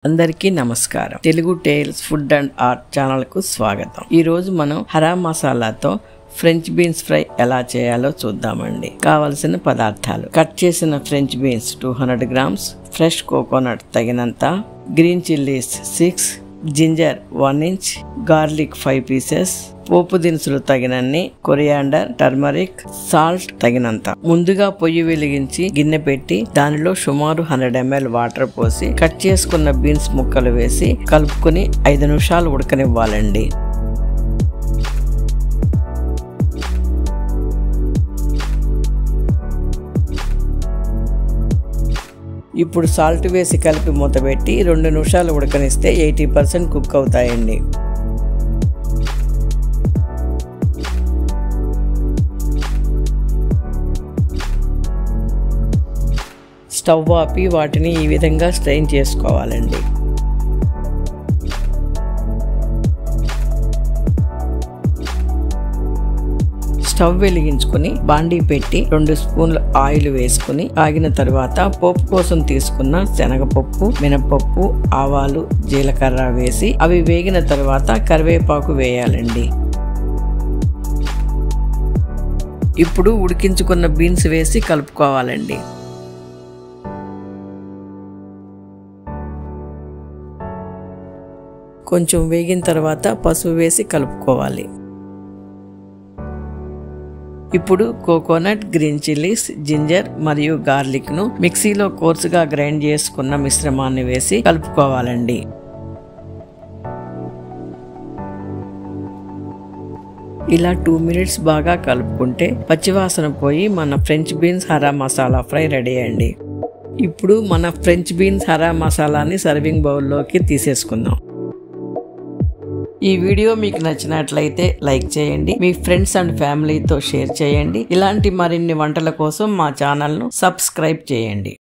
అందరికీ నమస్కారం. Telugu tales food and art channel కు స్వాగతం. ఈ రోజు మనం హరా మసాలాతో ఫ్రెంచ్ బీన్స్ ఫ్రై ఎలా చేయాలో చూద్దామండి. కావలసిన పదార్థాలు: కట్ చేసిన French beans 200 grams, fresh coconut తగినంత, green chillies 6, ginger 1 inch, garlic 5 pieces, పోపు దినుసులు తగినన్ని, కొరియాండర్, టర్మరిక్, సాల్ట్ తగినంత. ముందుగా పొయ్యి వెలిగించి గిన్నె పెట్టి దానిలో సుమారు 100 ml వాటర్ పోసి కట్ చేసుకున్న బీన్స్ ముక్కలు వేసి కలుపుకొని 5 నిమిషాలు ఉడకనివ్వాలండి. ఇప్పుడు సాల్ట్ వేసి కలిపి మూతపెట్టి 2 నిమిషాలు ఉడకనిస్తే 80% కుక్ అవుతాయండి. స్టవ్ ఆపి వాటిని ఈ విధంగా స్ట్రెయిన్ చేసుకోవాలండి. స్టవ్ వెలిగించుకుని బాండీ పెట్టి 2 స్పూన్ల ఆయిల్ వేసుకుని ఆగిన తర్వాత పోపు కోసం తీసుకున్న శనగపప్పు, మినపప్పు, ఆవాలు, జీలకర్ర వేసి అవి వేగిన తర్వాత కరివేపాకు వేయాలండి. ఇప్పుడు ఉడికించుకున్న బీన్స్ వేసి కలుపుకోవాలండి. కొంచెం వేగిన తర్వాత పసుపు వేసి కలుపుకోవాలి. ఇప్పుడు కోకోనట్, గ్రీన్ చిల్లీస్, జింజర్ మరియు గార్లిక్ ను మిక్సీలో కోర్సుగా గ్రైండ్ చేసుకున్న మిశ్రమాన్ని వేసి కలుపుకోవాలండి. ఇలా 2 మినిట్స్ బాగా కలుపుకుంటే పచ్చివాసన పోయి మన French beans hara masala fry ready అండి. ఇప్పుడు మన ఫ్రెంచ్ బీన్స్ హరా మసాలాని సర్వింగ్ బౌల్లోకి తీసేసుకుందాం. ఈ వీడియో మీకు నచ్చినట్లయితే లైక్ చేయండి, మీ ఫ్రెండ్స్ అండ్ ఫ్యామిలీతో షేర్ చేయండి. ఇలాంటి మరిన్ని వంటల కోసం మా ఛానల్ను సబ్స్క్రైబ్ చేయండి.